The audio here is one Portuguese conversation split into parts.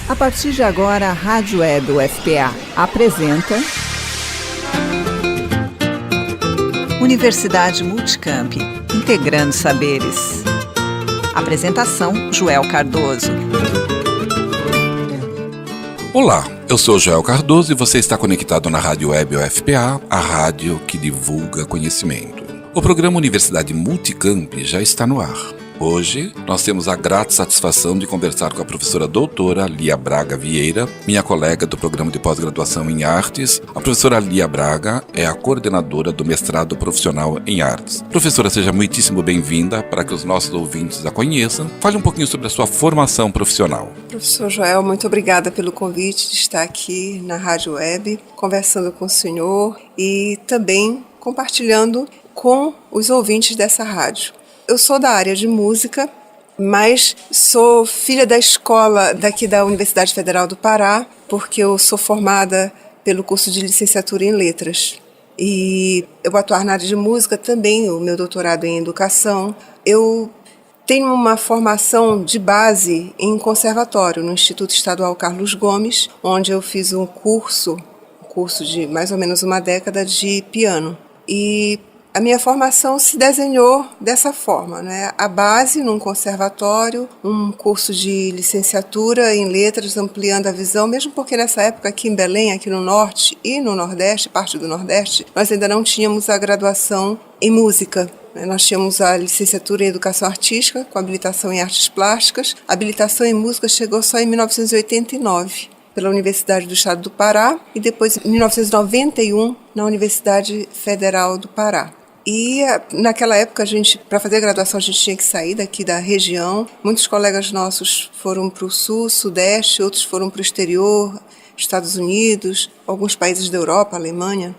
A partir de agora, a Rádio Web UFPA apresenta Universidade Multicamp, integrando saberes. Apresentação, Joel Cardoso. Olá, eu sou Joel Cardoso e você está conectado na Rádio Web UFPA, a rádio que divulga conhecimento. O programa Universidade Multicamp já está no ar. Hoje, nós temos a grata satisfação de conversar com a professora doutora Lia Braga Vieira, minha colega do programa de pós-graduação em Artes. A professora Lia Braga é a coordenadora do mestrado profissional em Artes. Professora, seja muitíssimo bem-vinda para que os nossos ouvintes a conheçam. Fale um pouquinho sobre a sua formação profissional. Professor Joel, muito obrigada pelo convite de estar aqui na Rádio Web, conversando com o senhor e também compartilhando com os ouvintes dessa rádio. Eu sou da área de música, mas sou filha da escola daqui da Universidade Federal do Pará, porque eu sou formada pelo curso de licenciatura em letras. E eu atuar na área de música também, o meu doutorado em educação. Eu tenho uma formação de base em conservatório, no Instituto Estadual Carlos Gomes, onde eu fiz um curso de mais ou menos uma década de piano. E a minha formação se desenhou dessa forma, né? A base num conservatório, um curso de licenciatura em letras, ampliando a visão, mesmo porque nessa época aqui em Belém, aqui no Norte e no Nordeste, parte do Nordeste, nós ainda não tínhamos a graduação em música. Nós tínhamos a licenciatura em Educação Artística, com habilitação em Artes Plásticas. A habilitação em Música chegou só em 1989. Pela Universidade do Estado do Pará e depois em 1991 na Universidade Federal do Pará. E naquela época, para fazer a graduação, a gente tinha que sair daqui da região. Muitos colegas nossos foram para o Sul, Sudeste, outros foram para o exterior, Estados Unidos, alguns países da Europa, Alemanha,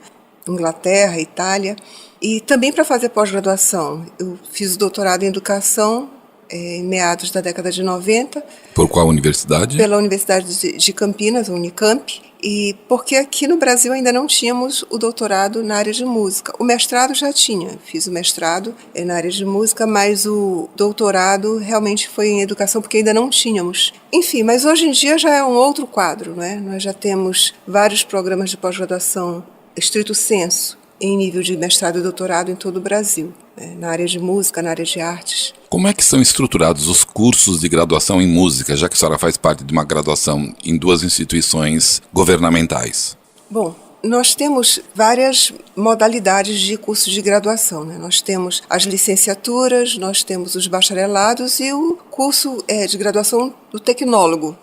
Inglaterra, Itália. E também para fazer pós-graduação, eu fiz o doutorado em Educação em meados da década de 90. Por qual universidade? Pela Universidade de Campinas, Unicamp. E porque aqui no Brasil ainda não tínhamos o doutorado na área de música. O mestrado já tinha, fiz o mestrado na área de música, mas o doutorado realmente foi em educação, porque ainda não tínhamos. Enfim, mas hoje em dia já é um outro quadro, não é? Nós já temos vários programas de pós-graduação estrito sensu, em nível de mestrado e doutorado em todo o Brasil, né? Na área de música, na área de artes. Como é que são estruturados os cursos de graduação em música, já que a senhora faz parte de uma graduação em duas instituições governamentais? Bom, nós temos várias modalidades de cursos de graduação, né? Nós temos as licenciaturas, nós temos os bacharelados e o curso de graduação do tecnólogo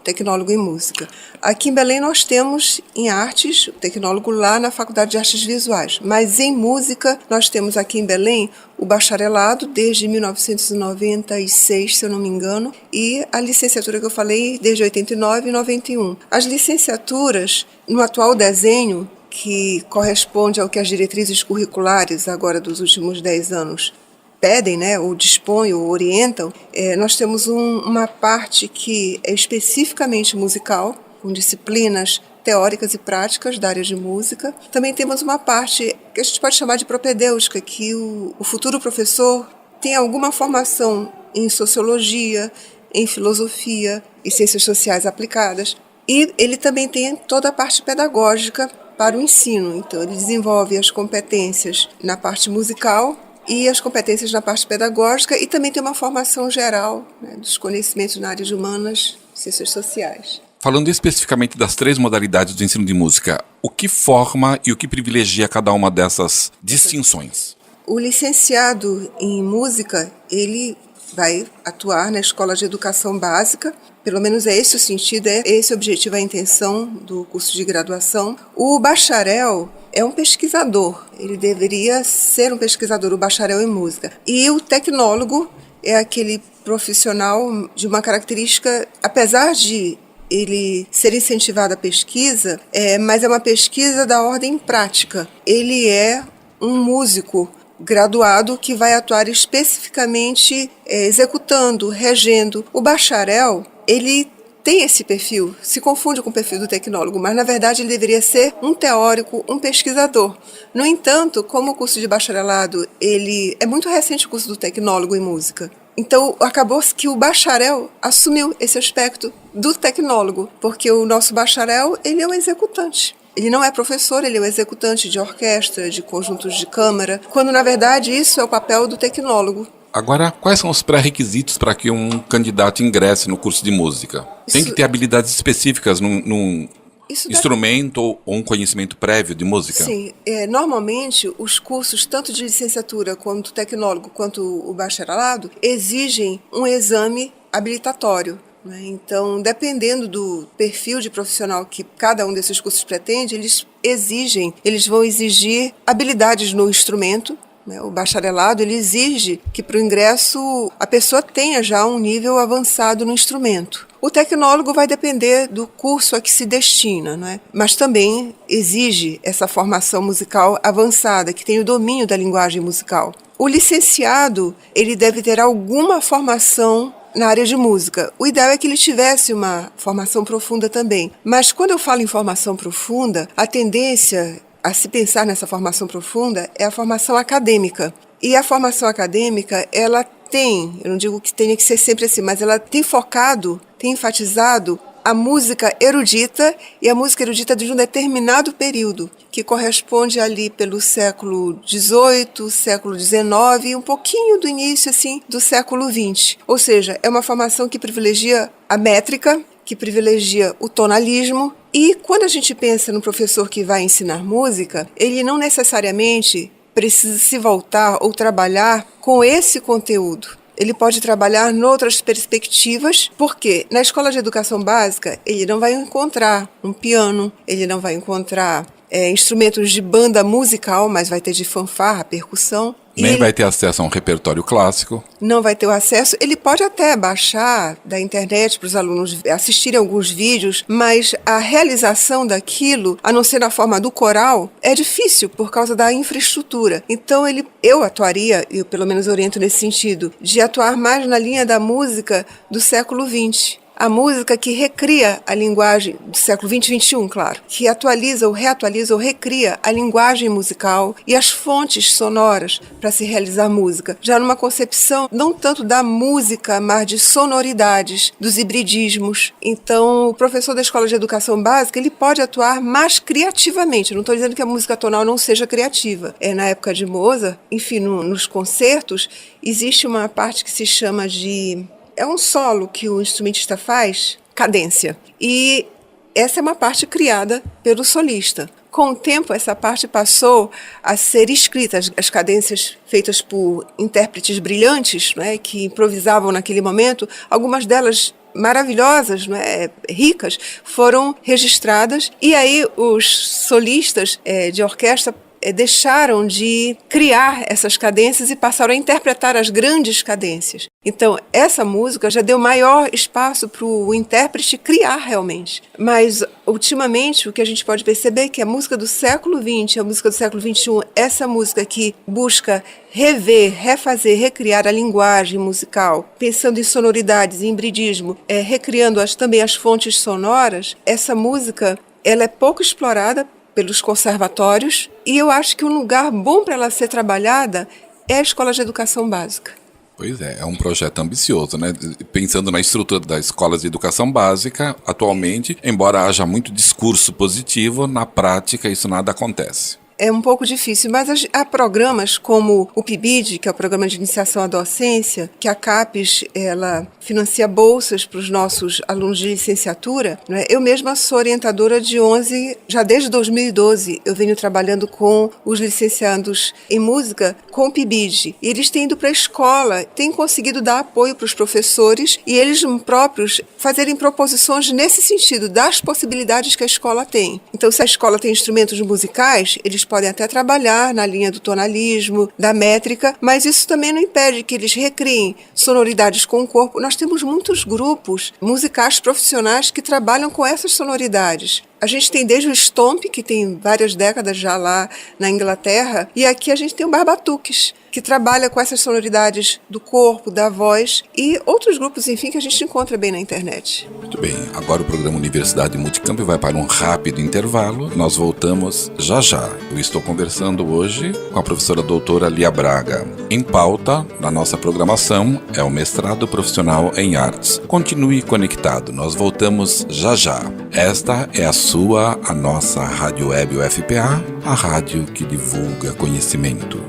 em música. Aqui em Belém nós temos em artes, o tecnólogo lá na Faculdade de Artes Visuais, mas em música nós temos aqui em Belém o bacharelado desde 1996, se eu não me engano, e a licenciatura que eu falei desde 89 e 91. As licenciaturas, no atual desenho, que corresponde ao que as diretrizes curriculares agora dos últimos 10 anos pedem, né, ou dispõem, ou orientam, nós temos uma parte que é especificamente musical, com disciplinas teóricas e práticas da área de música. Também temos uma parte que a gente pode chamar de propedêutica, que o futuro professor tem alguma formação em sociologia, em filosofia e ciências sociais aplicadas. E ele também tem toda a parte pedagógica para o ensino. Então, ele desenvolve as competências na parte musical e as competências na parte pedagógica, e também tem uma formação geral, né, dos conhecimentos na área de humanas, ciências sociais. Falando especificamente das três modalidades do ensino de música, o que forma e o que privilegia cada uma dessas distinções? O licenciado em música, ele vai atuar na escola de educação básica, pelo menos é esse o sentido, é esse o objetivo, a intenção do curso de graduação. O bacharel é um pesquisador, ele deveria ser um pesquisador, o bacharel em música. E o tecnólogo é aquele profissional de uma característica, apesar de ele ser incentivado à pesquisa, mas é uma pesquisa da ordem prática. Ele é um músico graduado que vai atuar especificamente executando, regendo. O bacharel, ele tem esse perfil, se confunde com o perfil do tecnólogo, mas na verdade ele deveria ser um teórico, um pesquisador. No entanto, como o curso de bacharelado, ele é muito recente o curso do tecnólogo em música, Então, acabou que o bacharel assumiu esse aspecto do tecnólogo, porque o nosso bacharel, ele é um executante. Ele não é professor, ele é um executante de orquestra, de conjuntos de câmara, quando, na verdade, isso é o papel do tecnólogo. Agora, quais são os pré-requisitos para que um candidato ingresse no curso de música? Tem que ter habilidades específicas num instrumento ou um conhecimento prévio de música? Sim. Normalmente, os cursos, tanto de licenciatura quanto tecnólogo, quanto o bacharelado, exigem um exame habilitatório. Então, dependendo do perfil de profissional que cada um desses cursos pretende, eles vão exigir habilidades no instrumento. O bacharelado, ele exige que para o ingresso a pessoa tenha já um nível avançado no instrumento. O tecnólogo vai depender do curso a que se destina, né? Mas também exige essa formação musical avançada, que tem o domínio da linguagem musical. O licenciado, ele deve ter alguma formação na área de música. O ideal é que ele tivesse uma formação profunda também. Mas quando eu falo em formação profunda, a tendência a se pensar nessa formação profunda é a formação acadêmica. E a formação acadêmica, ela tem, eu não digo que tenha que ser sempre assim, mas ela tem focado, tem enfatizado a música erudita, e a música erudita de um determinado período, que corresponde ali pelo século XVIII, século XIX e um pouquinho do início assim, do século XX. Ou seja, é uma formação que privilegia a métrica, que privilegia o tonalismo. E quando a gente pensa no professor que vai ensinar música, ele não necessariamente precisa se voltar ou trabalhar com esse conteúdo. Ele pode trabalhar em outras perspectivas, porque na escola de educação básica ele não vai encontrar um piano, ele não vai encontrar instrumentos de banda musical, mas vai ter de fanfarra, percussão. Nem vai ter acesso a um repertório clássico. Não vai ter o acesso. Ele pode até baixar da internet para os alunos assistirem alguns vídeos, mas a realização daquilo, a não ser na forma do coral, é difícil por causa da infraestrutura. Então eu atuaria, eu pelo menos oriento nesse sentido, de atuar mais na linha da música do século XX. A música que recria a linguagem do século XX e XXI, claro, que atualiza ou reatualiza ou recria a linguagem musical e as fontes sonoras para se realizar música. Já numa concepção não tanto da música, mas de sonoridades, dos hibridismos. Então, o professor da escola de educação básica, ele pode atuar mais criativamente. Eu não estou dizendo que a música tonal não seja criativa. Na época de Mozart, enfim, nos concertos, existe uma parte que se chama de... É um solo que o instrumentista faz, cadência. E essa é uma parte criada pelo solista. Com o tempo, essa parte passou a ser escrita. As cadências feitas por intérpretes brilhantes, né, que improvisavam naquele momento, algumas delas maravilhosas, né, ricas, foram registradas. E aí os solistas de orquestra deixaram de criar essas cadências e passaram a interpretar as grandes cadências. Então, essa música já deu maior espaço para o intérprete criar realmente. Mas, ultimamente, o que a gente pode perceber é que a música do século XX, a música do século XXI, essa música que busca rever, refazer, recriar a linguagem musical, pensando em sonoridades, em hibridismo, recriando também as fontes sonoras, essa música ela é pouco explorada pelos conservatórios, e eu acho que um lugar bom para ela ser trabalhada é a escola de educação básica. Pois é um projeto ambicioso, né? Pensando na estrutura das escolas de educação básica, atualmente, embora haja muito discurso positivo, na prática isso nada acontece. É um pouco difícil, mas há programas como o PIBID, que é o Programa de Iniciação à Docência, que a CAPES ela financia bolsas para os nossos alunos de licenciatura. Né? Eu mesma sou orientadora de 11, já desde 2012, eu venho trabalhando com os licenciados em música com o PIBID. E eles têm ido para a escola, têm conseguido dar apoio para os professores e eles próprios fazerem proposições nesse sentido, das possibilidades que a escola tem. Então, se a escola tem instrumentos musicais, eles podem até trabalhar na linha do tonalismo, da métrica, mas isso também não impede que eles recriem sonoridades com o corpo. Nós temos muitos grupos musicais profissionais que trabalham com essas sonoridades. A gente tem desde o Stomp, que tem várias décadas já lá na Inglaterra, e aqui a gente tem o Barbatuques, que trabalha com essas sonoridades do corpo, da voz e outros grupos, enfim, que a gente encontra bem na internet. Muito bem, agora o programa Universidade Multicamp vai para um rápido intervalo. Nós voltamos já já. Eu estou conversando hoje com a professora doutora Lia Braga. Em pauta, na nossa programação, é o mestrado profissional em artes. Continue conectado, nós voltamos já já. Esta é a nossa Rádio Web UFPA, a rádio que divulga conhecimento.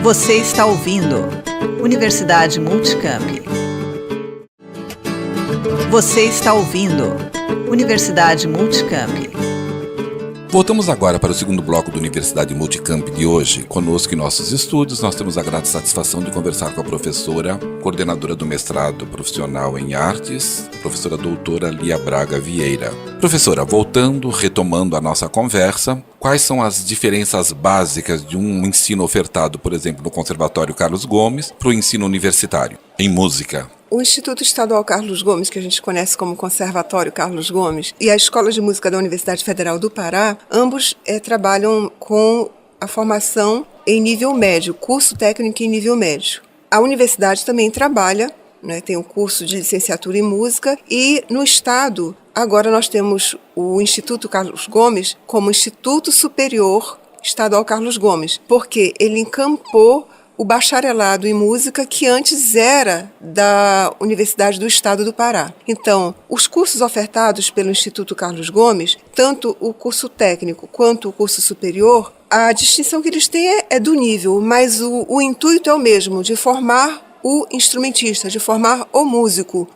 Você está ouvindo Universidade Multicamp. Você está ouvindo Universidade Multicamp. Voltamos agora para o segundo bloco do Universidade Multicamp de hoje. Conosco em nossos estúdios, nós temos a grata satisfação de conversar com a professora, coordenadora do mestrado profissional em artes, professora doutora Lia Braga Vieira. Professora, retomando a nossa conversa, quais são as diferenças básicas de um ensino ofertado, por exemplo, no Conservatório Carlos Gomes, para o ensino universitário, em música? O Instituto Estadual Carlos Gomes, que a gente conhece como Conservatório Carlos Gomes, e a Escola de Música da Universidade Federal do Pará, ambos trabalham com a formação em nível médio, curso técnico em nível médio. A universidade também trabalha, tem um curso de licenciatura em música, e no estado, agora nós temos o Instituto Carlos Gomes como Instituto Superior Estadual Carlos Gomes, porque ele encampou o bacharelado em música que antes era da Universidade do Estado do Pará. Então, os cursos ofertados pelo Instituto Carlos Gomes, tanto o curso técnico quanto o curso superior, a distinção que eles têm é do nível, mas o intuito é o mesmo, de formar o instrumentista, de formar o músico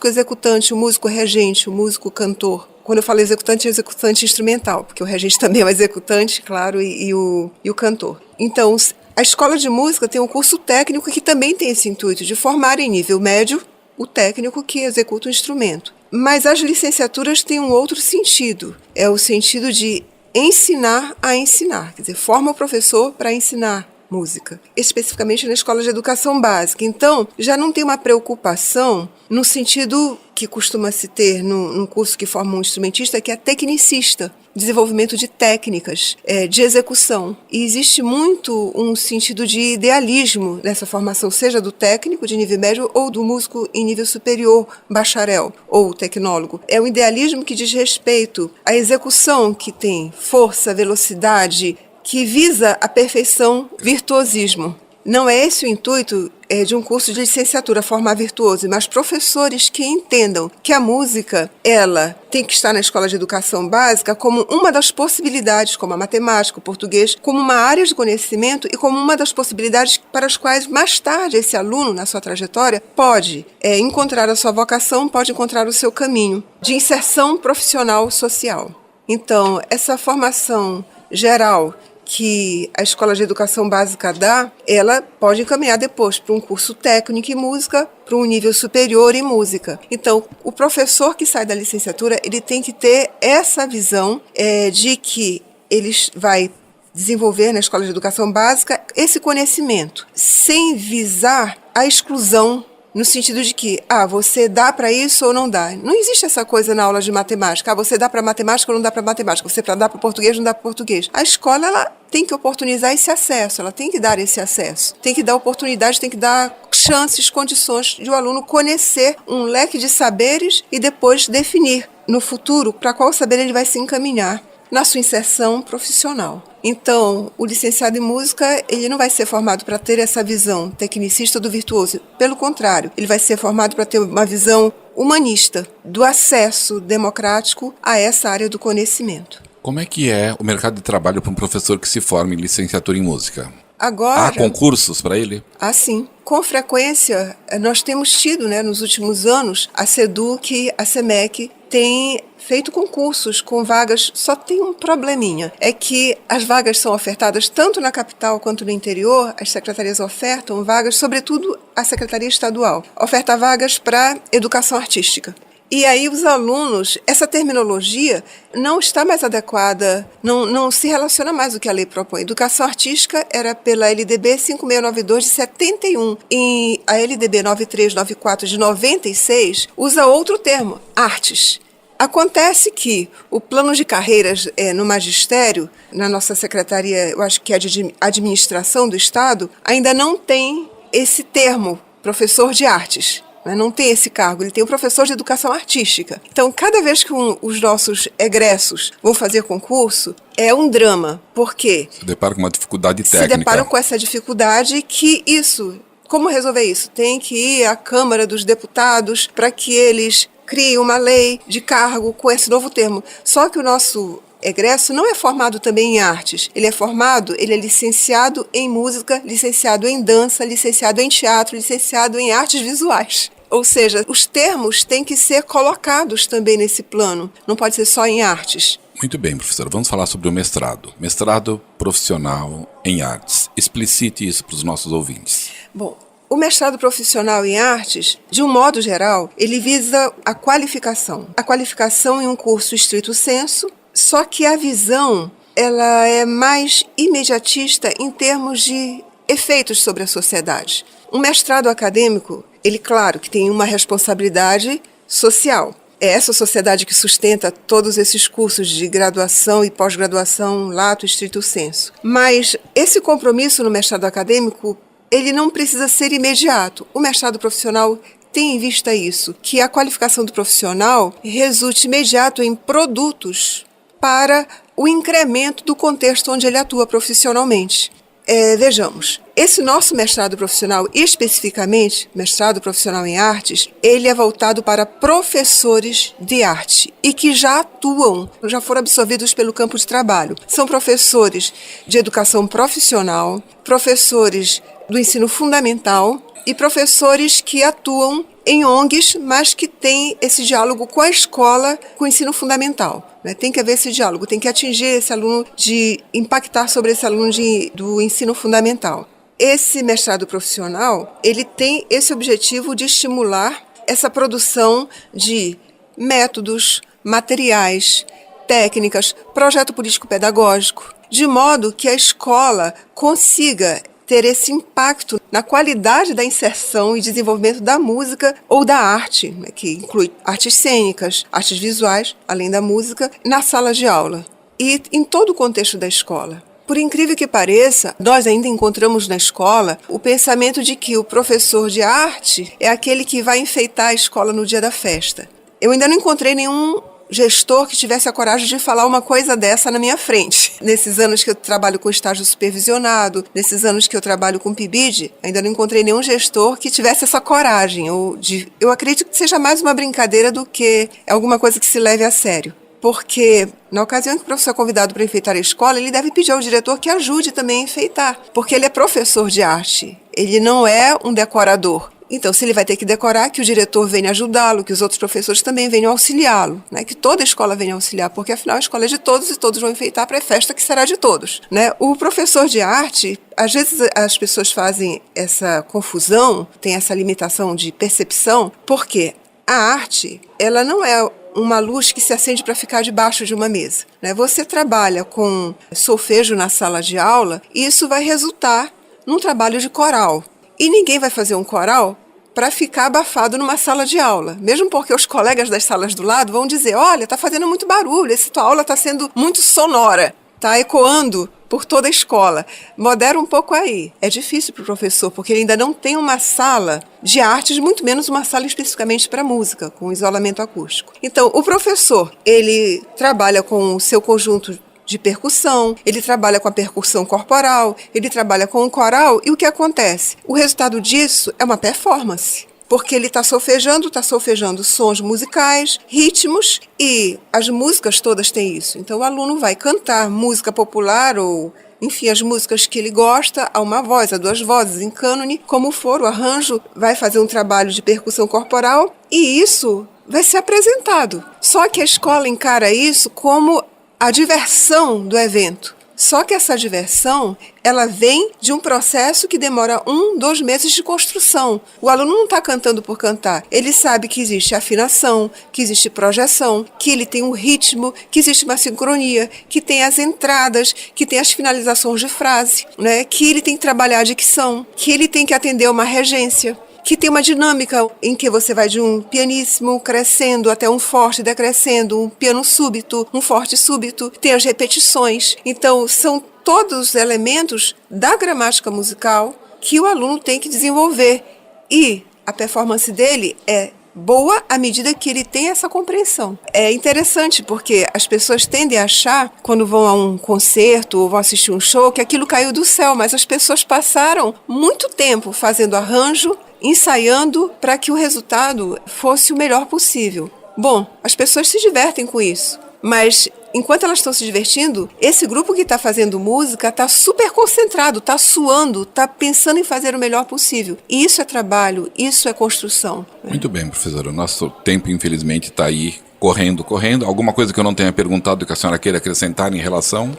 executante, o músico regente, o músico cantor. Quando eu falo executante, é executante instrumental, porque o regente também é o executante, claro, e o cantor. Então, a escola de música tem um curso técnico que também tem esse intuito de formar em nível médio o técnico que executa o instrumento. Mas as licenciaturas têm um outro sentido, é o sentido de ensinar a ensinar, quer dizer, forma o professor para ensinar música, especificamente na escola de educação básica. Então, já não tem uma preocupação no sentido que costuma se ter num curso que forma um instrumentista, que é tecnicista, desenvolvimento de técnicas, de execução. E existe muito um sentido de idealismo nessa formação, seja do técnico de nível médio ou do músico em nível superior, bacharel ou tecnólogo. É um idealismo que diz respeito à execução, que tem força, velocidade, que visa a perfeição, virtuosismo. Não é esse o intuito de um curso de licenciatura, formar virtuoso, mas professores que entendam que a música, ela tem que estar na escola de educação básica como uma das possibilidades, como a matemática, o português, como uma área de conhecimento e como uma das possibilidades para as quais mais tarde esse aluno, na sua trajetória, pode encontrar a sua vocação, pode encontrar o seu caminho de inserção profissional social. Então, essa formação geral que a Escola de Educação Básica dá, ela pode encaminhar depois para um curso técnico em música, para um nível superior em música. Então, o professor que sai da licenciatura, ele tem que ter essa visão de que ele vai desenvolver na Escola de Educação Básica esse conhecimento, sem visar a exclusão, no sentido de que, você dá para isso ou não dá. Não existe essa coisa na aula de matemática. Você dá para matemática ou não dá para matemática. Você dá para português ou não dá para português. A escola, ela tem que oportunizar esse acesso. Ela tem que dar esse acesso. Tem que dar oportunidade, tem que dar chances, condições de o aluno conhecer um leque de saberes e depois definir no futuro para qual saber ele vai se encaminhar na sua inserção profissional. Então, o licenciado em música, ele não vai ser formado para ter essa visão tecnicista do virtuoso. Pelo contrário, ele vai ser formado para ter uma visão humanista, do acesso democrático a essa área do conhecimento. Como é que é o mercado de trabalho para um professor que se forma em licenciatura em música? Agora, há concursos para ele? Sim. Com frequência, nós temos tido, nos últimos anos, a SEDUC, a SEMEC, tem feito concursos com vagas. Só tem um probleminha, é que as vagas são ofertadas tanto na capital quanto no interior. As secretarias ofertam vagas, sobretudo a Secretaria Estadual, oferta vagas para educação artística. E aí os alunos, essa terminologia não está mais adequada, não se relaciona mais o que a lei propõe. Educação artística era pela LDB 5692 de 71 e a LDB 9394 de 96 usa outro termo, artes. Acontece que o plano de carreiras no magistério, na nossa secretaria, eu acho que é de administração do Estado, ainda não tem esse termo, professor de artes. Não tem esse cargo, ele tem o professor de educação artística. Então, cada vez que os nossos egressos vão fazer concurso, é um drama. Por quê? Se deparam com uma dificuldade técnica. Se deparam com essa dificuldade como resolver isso? Tem que ir à Câmara dos Deputados para que eles criem uma lei de cargo com esse novo termo. Só que o nosso egresso não é formado também em artes. Ele é licenciado em música, licenciado em dança, licenciado em teatro, licenciado em artes visuais. Ou seja, os termos têm que ser colocados também nesse plano. Não pode ser só em artes. Muito bem, professora. Vamos falar sobre o mestrado. Mestrado profissional em artes. Explicite isso para os nossos ouvintes. Bom, o mestrado profissional em artes, de um modo geral, ele visa a qualificação. A qualificação em um curso estrito sensu, só que a visão ela é mais imediatista em termos de efeitos sobre a sociedade. Um mestrado acadêmico, ele, claro, que tem uma responsabilidade social. É essa sociedade que sustenta todos esses cursos de graduação e pós-graduação lato estrito sensu. Mas esse compromisso no mestrado acadêmico, ele não precisa ser imediato. O mestrado profissional tem em vista isso, que a qualificação do profissional resulte imediato em produtos para o incremento do contexto onde ele atua profissionalmente. Vejamos, esse nosso mestrado profissional, especificamente, mestrado profissional em artes, ele é voltado para professores de arte e que já atuam, já foram absorvidos pelo campo de trabalho. São professores de educação profissional, professores do ensino fundamental e professores que atuam em ONGs, mas que têm esse diálogo com a escola, com o ensino fundamental. Tem que haver esse diálogo, tem que atingir esse aluno, de impactar sobre esse aluno do ensino fundamental. Esse mestrado profissional, ele tem esse objetivo de estimular essa produção de métodos, materiais, técnicas, projeto político-pedagógico, de modo que a escola consiga ter esse impacto na qualidade da inserção e desenvolvimento da música ou da arte, que inclui artes cênicas, artes visuais, além da música, na sala de aula e em todo o contexto da escola. Por incrível que pareça, nós ainda encontramos na escola o pensamento de que o professor de arte é aquele que vai enfeitar a escola no dia da festa. Eu ainda não encontrei nenhum gestor que tivesse a coragem de falar uma coisa dessa na minha frente. Nesses anos que eu trabalho com estágio supervisionado, nesses anos que eu trabalho com PIBID, ainda não encontrei nenhum gestor que tivesse essa coragem. Eu acredito que seja mais uma brincadeira do que alguma coisa que se leve a sério. Porque na ocasião que o professor é convidado para enfeitar a escola, ele deve pedir ao diretor que ajude também a enfeitar, porque ele é professor de arte, ele não é um decorador. Então, se ele vai ter que decorar, que o diretor venha ajudá-lo, que os outros professores também venham auxiliá-lo, que toda a escola venha auxiliar, porque afinal a escola é de todos e todos vão enfeitar para a festa que será de todos. O professor de arte, às vezes as pessoas fazem essa confusão, tem essa limitação de percepção, porque a arte, ela não é uma luz que se acende para ficar debaixo de uma mesa. Você trabalha com solfejo na sala de aula e isso vai resultar num trabalho de coral. E ninguém vai fazer um coral para ficar abafado numa sala de aula. Mesmo porque os colegas das salas do lado vão dizer, olha, está fazendo muito barulho, essa tua aula está sendo muito sonora, está ecoando por toda a escola. Modera um pouco aí. É difícil para o professor, porque ele ainda não tem uma sala de artes, muito menos uma sala especificamente para música, com isolamento acústico. Então, o professor, ele trabalha com o seu conjunto de percussão, ele trabalha com a percussão corporal, ele trabalha com o coral, e o que acontece? O resultado disso é uma performance, porque ele está solfejando sons musicais, ritmos, e as músicas todas têm isso. Então o aluno vai cantar música popular ou, enfim, as músicas que ele gosta, a uma voz, a duas vozes, em cânone, como for, o arranjo vai fazer um trabalho de percussão corporal, e isso vai ser apresentado. Só que a escola encara isso como a diversão do evento. Só que essa diversão, ela vem de um processo que demora 2 meses de construção. O aluno não está cantando por cantar. Ele sabe que existe afinação, que existe projeção, que ele tem um ritmo, que existe uma sincronia, que tem as entradas, que tem as finalizações de frase, que ele tem que trabalhar a dicção, que ele tem que atender a uma regência. que tem uma dinâmica em que você vai de um pianíssimo crescendo até um forte decrescendo, um piano súbito, um forte súbito, tem as repetições. Então, são todos elementos da gramática musical que o aluno tem que desenvolver. E a performance dele é boa à medida que ele tem essa compreensão. É interessante porque as pessoas tendem a achar, quando vão a um concerto ou vão assistir um show, que aquilo caiu do céu, mas as pessoas passaram muito tempo fazendo arranjo, ensaiando para que o resultado fosse o melhor possível. Bom, as pessoas se divertem com isso, mas enquanto elas estão se divertindo, esse grupo que está fazendo música está super concentrado, está suando, está pensando em fazer o melhor possível. E isso é trabalho, isso é construção. Muito bem, professora. O nosso tempo, infelizmente, está aí correndo. Alguma coisa que eu não tenha perguntado que a senhora queira acrescentar em relação?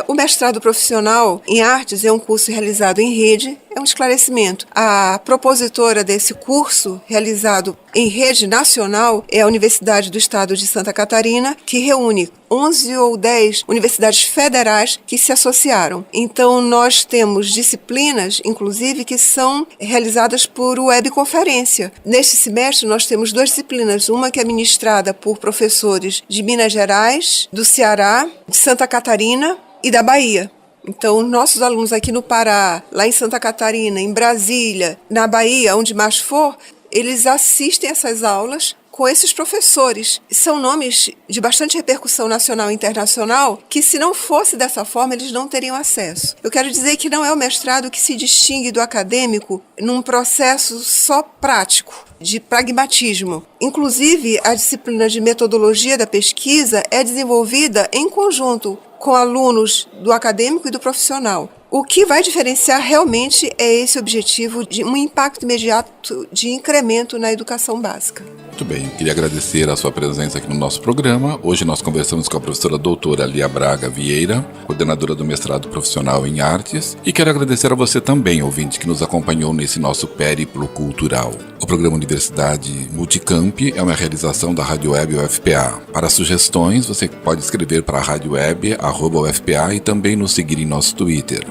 O mestrado profissional em artes é um curso realizado em rede, é um esclarecimento. A propositora desse curso, realizado em rede nacional, é a Universidade do Estado de Santa Catarina, que reúne 11 ou 10 universidades federais que se associaram. Então, nós temos disciplinas, inclusive, que são realizadas por webconferência. Neste semestre, nós temos 2 disciplinas, uma que é ministrada por professores de Minas Gerais, do Ceará, de Santa Catarina e da Bahia. Então, nossos alunos aqui no Pará, lá em Santa Catarina, em Brasília, na Bahia, onde mais for, eles assistem essas aulas com esses professores. São nomes de bastante repercussão nacional e internacional que, se não fosse dessa forma, eles não teriam acesso. Eu quero dizer que não é o mestrado que se distingue do acadêmico num processo só prático, de pragmatismo. Inclusive, a disciplina de metodologia da pesquisa é desenvolvida em conjunto com alunos do acadêmico e do profissional. O que vai diferenciar realmente é esse objetivo de um impacto imediato de incremento na educação básica. Muito bem, queria agradecer a sua presença aqui no nosso programa. Hoje nós conversamos com a professora doutora Lia Braga Vieira, coordenadora do mestrado profissional em artes, e quero agradecer a você também, ouvinte, que nos acompanhou nesse nosso périplo cultural. O programa Universidade Multicamp é uma realização da Rádio Web UFPA. Para sugestões, você pode escrever para radioweb@ufpa e também nos seguir em nosso Twitter,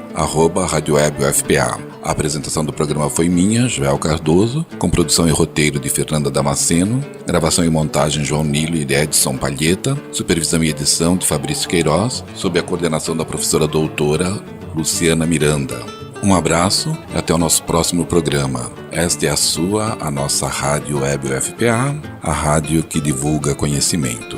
@Rádio Web UFPA. A apresentação do programa foi minha, Joel Cardoso, com produção e roteiro de Fernanda Damasceno, gravação e montagem João Nilo e Edson Palheta, supervisão e edição de Fabrício Queiroz, sob a coordenação da professora doutora Luciana Miranda. Um abraço e até o nosso próximo programa. Esta é a nossa Rádio Web UFPA, a rádio que divulga conhecimento.